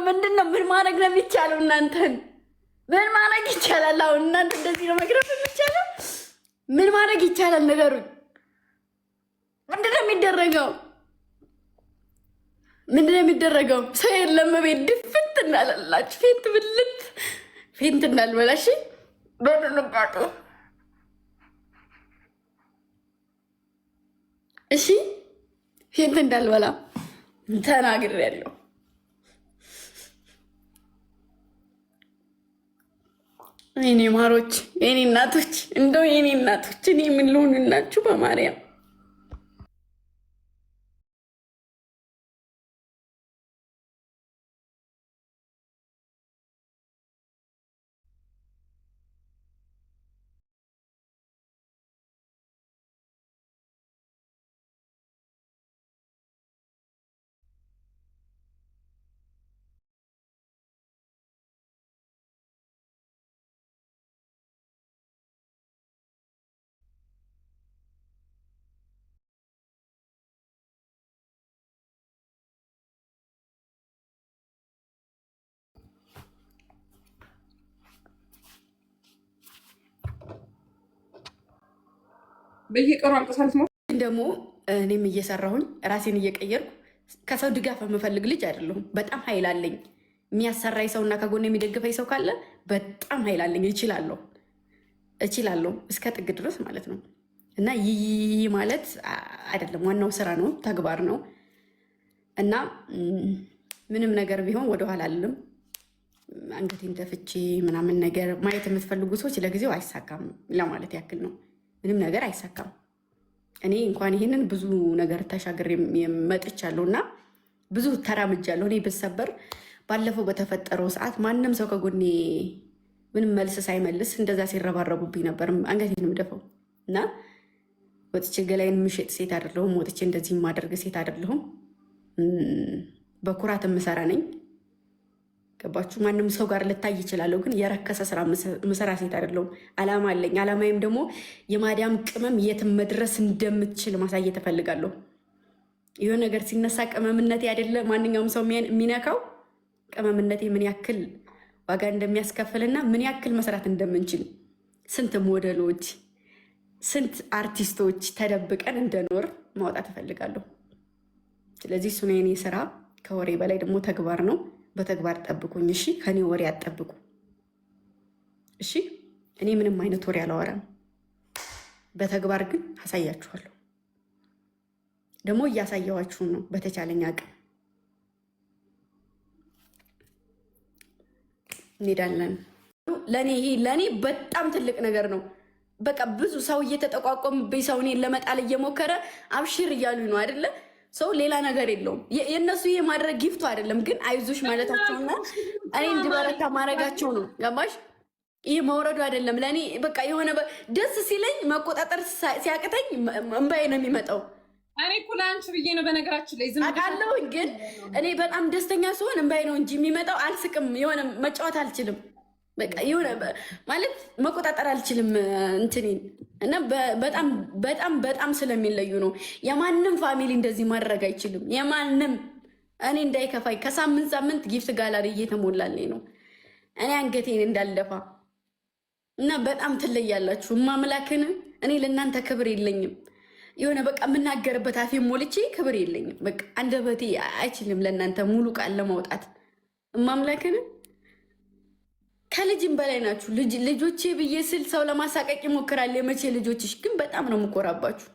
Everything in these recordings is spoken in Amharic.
ምንድነው? ምን ማድረግ ነው የሚቻለው? እናንተን ምን ማድረግ ይቻላል? አሁን እናንተ እንደዚህ ነው መግረፍ የሚቻለው? ምን ማድረግ ይቻላል? ነገሩን ምንድነው የሚደረገው? ምንድነው የሚደረገው? ሰው የለም ቤት ድፍት እናላላችሁ። ፌንት ብልት ፌንት እንዳልበላሽ በድንጋጡ እሺ፣ ፌንት እንዳልበላ ተናግሬያለሁ። የኔ ማሮች፣ የኔ እናቶች፣ እንደው የኔ እናቶች እኔ ምን ልሆንላችሁ በማርያም በየቀኑ አልቀሳልት ነው ደግሞ እኔም እየሰራሁኝ ራሴን እየቀየርኩ ከሰው ድጋፍ የምፈልግ ልጅ አይደለሁም። በጣም ኃይል አለኝ። የሚያሰራኝ ሰውና ከጎን የሚደግፈኝ ሰው ካለ በጣም ኃይል አለኝ። እችላለሁ እስከ ጥግ ድረስ ማለት ነው። እና ይህ ማለት አይደለም፣ ዋናው ስራ ነው፣ ተግባር ነው። እና ምንም ነገር ቢሆን ወደኋላ አልልም። አንገቴን ደፍቼ ምናምን ነገር ማየት የምትፈልጉ ሰዎች ለጊዜው አይሳካም ለማለት ያክል ነው። ምንም ነገር አይሳካም። እኔ እንኳን ይሄንን ብዙ ነገር ተሻግሬ መጥቻለሁ እና ብዙ ተራምጃለሁ። እኔ ብሰበር ባለፈው በተፈጠረው ሰዓት ማንም ሰው ከጎኔ ምንም መልስ ሳይመልስ እንደዛ ሲረባረቡብኝ ነበር አንገቴን የምደፈው እና ወጥቼ ገላይን ምሽጥ ሴት አይደለሁም። ወጥቼ እንደዚህ የማደርግ ሴት አይደለሁም። በኩራት የምሰራ ነኝ። ገባችሁ? ማንም ሰው ጋር ልታይ ይችላለሁ፣ ግን የረከሰ ስራ ምሰራ ሴት አይደለሁም። አላማ አለኝ። አላማዬም ደግሞ የማዳም ቅመም የትም መድረስ እንደምትችል ማሳየት እፈልጋለሁ። የሆነ ነገር ሲነሳ ቅመምነቴ አይደለ ማንኛውም ሰው የሚነካው ቅመምነቴ ምን ያክል ዋጋ እንደሚያስከፍልና ምን ያክል መስራት እንደምንችል፣ ስንት ሞዴሎች፣ ስንት አርቲስቶች ተደብቀን እንደኖር ማውጣት እፈልጋለሁ። ስለዚህ እሱ ነው የኔ ስራ። ከወሬ በላይ ደግሞ ተግባር ነው። በተግባር ጠብቁኝ እሺ። ከኔ ወሬ አትጠብቁ እሺ። እኔ ምንም አይነት ወሬ አላወራም። በተግባር ግን አሳያችኋለሁ። ደግሞ እያሳየዋችሁ ነው በተቻለኝ አቅም። እንሄዳለን። ለእኔ በጣም ትልቅ ነገር ነው። በቃ ብዙ ሰው እየተጠቋቆምብኝ ሰው እኔን ለመጣል እየሞከረ አብሽር እያሉኝ ነው አይደለ? ሰው ሌላ ነገር የለውም። የእነሱ ይሄ ማድረግ ጊፍቱ አይደለም፣ ግን አይዞሽ ማለታቸውና እኔ እንድበረታ ማድረጋቸው ነው። ገባሽ? ይህ መውረዱ አይደለም ለእኔ። በቃ የሆነ ደስ ሲለኝ መቆጣጠር ሲያቅተኝ እንባዬ ነው የሚመጣው። እኔ እኮ ለአንቺ ብዬ ነው በነገራችን ላይ አውቃለሁኝ፣ ግን እኔ በጣም ደስተኛ ሲሆን እንባዬ ነው እንጂ የሚመጣው። አልስቅም፣ የሆነ መጫወት አልችልም። በቃ የሆነ ማለት መቆጣጠር አልችልም እንትኔን እና በጣም ስለሚለዩ ነው። የማንም ፋሚሊ እንደዚህ ማድረግ አይችልም። የማንም እኔ እንዳይከፋኝ ከሳምንት ሳምንት ጊፍት ጋላሪ እየተሞላልኝ ነው እኔ አንገቴን እንዳልደፋ እና በጣም ትለያላችሁ። እማምላክን እኔ ለእናንተ ክብር የለኝም። የሆነ በቃ የምናገርበት አፌ ሞልቼ ክብር የለኝም። በቃ አንደበቴ አይችልም ለእናንተ ሙሉ ቃል ለማውጣት። እማምላክን ከልጅም በላይ ናችሁ። ልጆቼ ብዬ ስል ሰው ለማሳቀቅ ይሞክራል። የመቼ ልጆችሽ ግን በጣም ነው የምኮራባችሁ።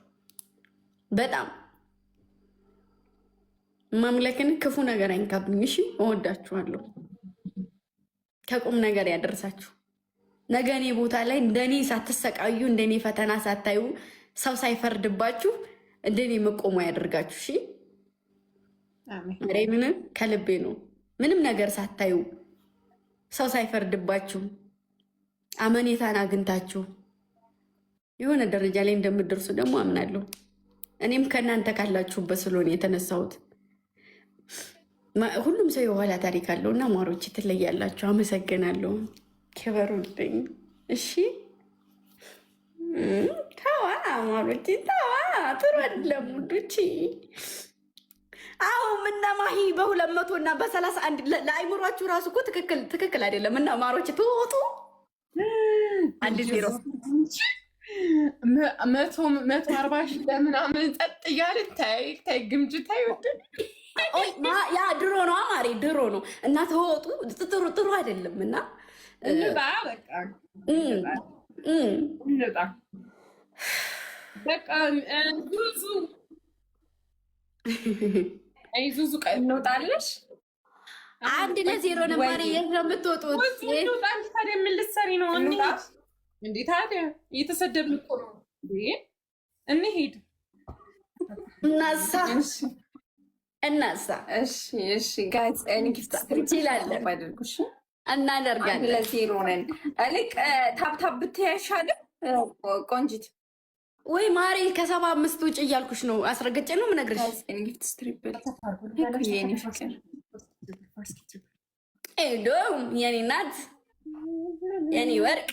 በጣም ማምለክን ክፉ ነገር አይንካብኝ። እሺ፣ እወዳችኋለሁ። ከቁም ነገር ያደርሳችሁ። ነገ እኔ ቦታ ላይ እንደኔ ሳትሰቃዩ፣ እንደኔ ፈተና ሳታዩ፣ ሰው ሳይፈርድባችሁ እንደኔ መቆሙ ያደርጋችሁ። እሺ፣ ምን ከልቤ ነው። ምንም ነገር ሳታዩ ሰው ሳይፈርድባችሁ አመኔታን አግኝታችሁ የሆነ ደረጃ ላይ እንደምትደርሱ ደግሞ አምናለሁ። እኔም ከእናንተ ካላችሁበት ስለሆነ የተነሳሁት። ሁሉም ሰው የኋላ ታሪክ አለው እና ማሮች ትለያላችሁ። አመሰግናለሁ። ክበሩልኝ። እሺ ተዋ ማሮች ተዋ። ጥሩ አይደለም ውዶች። አሁን እነ ማሂ በ200 እና በ31 ለአይምሯችሁ ራሱ እኮ ትክክል አይደለም። እና ማሮች ትወጡ 1-0 140 ሺህ ለምናምን ጸጥ እያልን ታይ ግምጅ ታይ ያ ድሮ ነው አማሬ ድሮ ነው። እና ተወጡ ጥሩ አይደለም። እና በቃ ዙዙ እንወጣለሽ። 1-0 ነበር። የት ነው የምትወጡት? ታዲያ ምን ልትሰሪ ነው? እንዴ ታዲያ እየተሰደብን እኮ ነው። እንሂድ እናሳ እሺ ጋዝ ጊፍት ትችላለን አድርጉሽ እናደርጋለን። 1-0 ነን። እልቅ ታብታብ ብትያሻለ ቆንጂት ወይ ማሬ ከ75 ውጭ እያልኩሽ ነው። አስረግጬ ነው የምነግርሽ። ጊፍት ስትሪፕል የኔ ፍቅር ሄዶ የኔ ናት የኔ ወርቅ